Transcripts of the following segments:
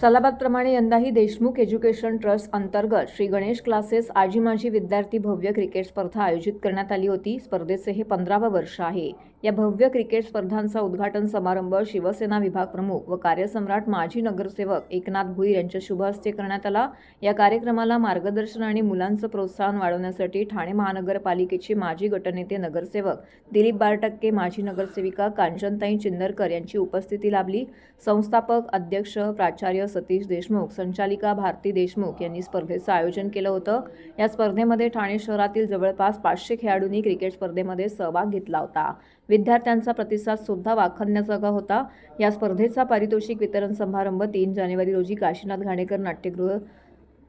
सालाबादप्रमाणे यंदाही Deshmukh education trust अंतर्गत Shri Ganesh classes आजी माजी विद्यार्थी भव्य क्रिकेट स्पर्धा आयोजित करण्यात आली होती। स्पर्धेचे हे 15वे वर्ष आहे। या भव्य क्रिकेट स्पर्धांचा उद्घाटन समारंभ शिवसेना विभाग प्रमुख व कार्यसम्राट माजी नगरसेवक एकनाथ भुईर यांच्या शुभ हस्ते करण्यात आला। या कार्यक्रमाला मार्गदर्शन आणि मुलांचं प्रोत्साहन वाढवण्यासाठी ठाणे महानगरपालिकेचे माजी गटनेते नगरसेवक दिलीप बारटक्के, माजी नगरसेविका कांचनताई चिंदरकर यांची उपस्थिती लाभली। संस्थापक अध्यक्ष प्राचार्य सतीश देशमुख, संचालिका भारती देशमुख यांनी स्पर्धेचं आयोजन केलं होतं। या स्पर्धेमध्ये ठाणे शहरातील जवळपास 500 खेळाडूंनी क्रिकेट स्पर्धेमध्ये सहभाग घेतला होता। विद्यार्थ्यांचा प्रतिसाद सुद्धा वाखाणण्याजोगा होता। या स्पर्धेचा पारितोषिक वितरण समारंभ 3 जानेवारी रोजी काशीनाथ घाणेकर नाट्यगृह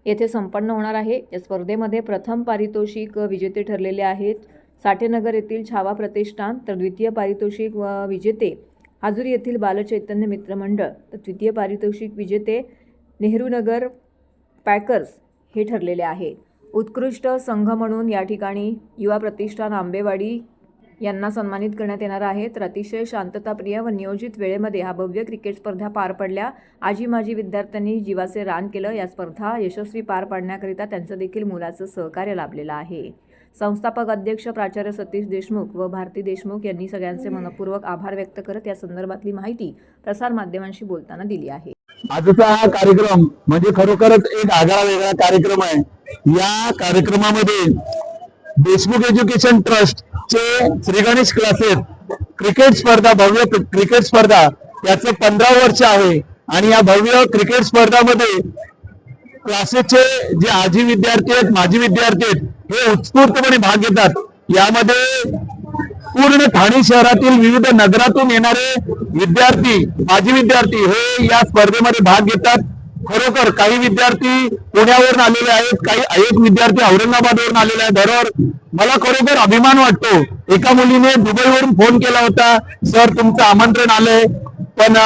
येथे संपन्न होणार आहे। या स्पर्धेमध्ये प्रथम पारितोषिक विजेते ठरलेले आहेत साठेनगर येथील छावा प्रतिष्ठान, तर द्वितीय पारितोषिक विजेते हाजुरी येथील बालचैतन्य मित्र मंडळ, तर तृतीय पारितोषिक विजेते नेहरूनगर पॅकर्स हे ठरलेले आहे। उत्कृष्ट संघ म्हणून या ठिकाणी युवा प्रतिष्ठान आंबेवाडी यांना सन्मानित करण्यात येणार आहे। तर अतिशय शांतताप्रिय व नियोजित वेळेमध्ये हा भव्य क्रिकेट स्पर्धा पार पडल्या। आजी माजी विद्यार्थ्यांनी जीवाचे रान केलं। या स्पर्धा यशस्वी पार पाडण्याकरिता त्यांचं देखील मुलाचं सहकार्य लाभलेलं आहे। संस्थापक अध्यक्ष प्राचार्य सतीश देशमुख व भारती देशमुख यांनी सगळ्यांचे मनपूर्वक आभार व्यक्त करत या संदर्भातली माहिती प्रसार माध्यमांशी बोलताना दिली आहे। आजचा हा कार्यक्रम म्हणजे खरोखरच एक आगळा वेगळा कार्यक्रम आहे। या कार्यक्रमामध्ये देशमुख एज्युकेशन ट्रस्ट चे श्री गणेश क्लासेस क्रिकेट स्पर्धा, भव्य क्रिकेट स्पर्धा याचं 15 वर्ष आहे। आणि या भव्य क्रिकेट स्पर्धामध्ये क्लासेसचे जे आजी विद्यार्थी आहेत, माजी विद्यार्थी आहेत, हे उत्स्फूर्तपणे भाग घेतात। यामध्ये पूर्ण ठाणे शहरातील विविध नगरातून येणारे विद्यार्थी, माजी विद्यार्थी हे या स्पर्धेमध्ये भाग घेतात। खरोखर काही विद्यार्थी पुण्यावरून आलेले आहेत, एक विद्यार्थी औरंगाबादवरून आलेले आहेत। बरोबर, मला खरोखर अभिमान वाटतो। एका मुलीने दुबईवरून फोन केला होता, सर तुमचं आमंत्रण आलंय पण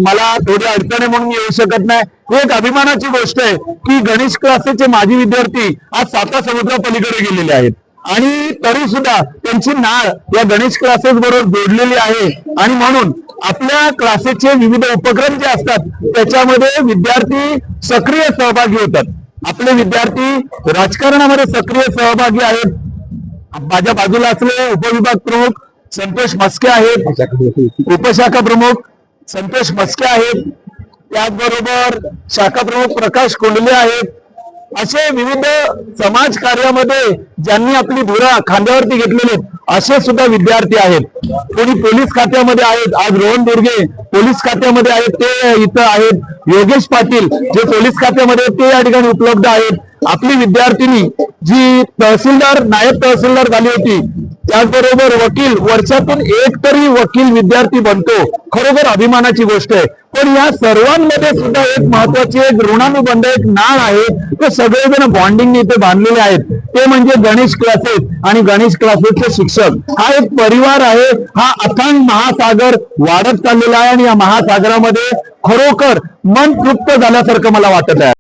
मला थोडी अडचण आहे म्हणून येऊ शकत नाही। ही एक अभिमानाची गोष्ट आहे की गणेश क्लासेसचे माजी विद्यार्थी आज साता समुद्रा पलीकडे गेलेले आहेत आणि तरी सुद्धा त्यांची नाळ या गणेश क्लासेस बरोबर जोडलेली आहे। आणि म्हणून आपल्या क्लासेसचे विविध उपक्रम जे असतात त्याच्यामध्ये विद्यार्थी सक्रिय सहभागी होतात। आपले विद्यार्थी राजकारणामध्ये सक्रिय सहभागी आहेत। माझ्या बाजूला असलेले उपविभाग प्रमुख संतोष मस्के आहेत, उपशाखा प्रमुख संतोष मस्के आहेत, त्याचबरोबर शाखा प्रमुख प्रकाश कोंडले आहेत। असे विविध समाज कार्यामध्ये ज्यांनी आपली धुरा खांद्यावरती घेतलेले असे सुद्धा विद्यार्थी आहेत। कोणी पोलीस खात्यामध्ये आहेत, आज रोहन दुर्गे पोलीस खात्यामध्ये आहेत, ते इथं आहेत। योगेश पाटील जे पोलीस खात्यामध्ये ते या ठिकाणी उपलब्ध आहेत। आपली विद्यार्थिनी जी तहसीलदार, नायब तहसीलदार झाली होती, त्याचबरोबर वकील, वर्षातून एक तरी वकील विद्यार्थी बनतो, खरोखर अभिमानाची गोष्ट आहे। पण या सर्वांमध्ये सुद्धा एक महत्वाची एक ऋणानुबंध, एक नाळ आहे, ते सगळेजण बॉन्डिंगने इथे बांधलेले आहेत। ते म्हणजे गणेश क्लासेस आणि गणेश क्लासेसचे शिक्षक। हा एक परिवार आहे, हा अथांग महासागर वाढत चाललेला आहे आणि या महासागरामध्ये खरोखर मन तृप्त झाल्यासारखं मला वाटत आहे।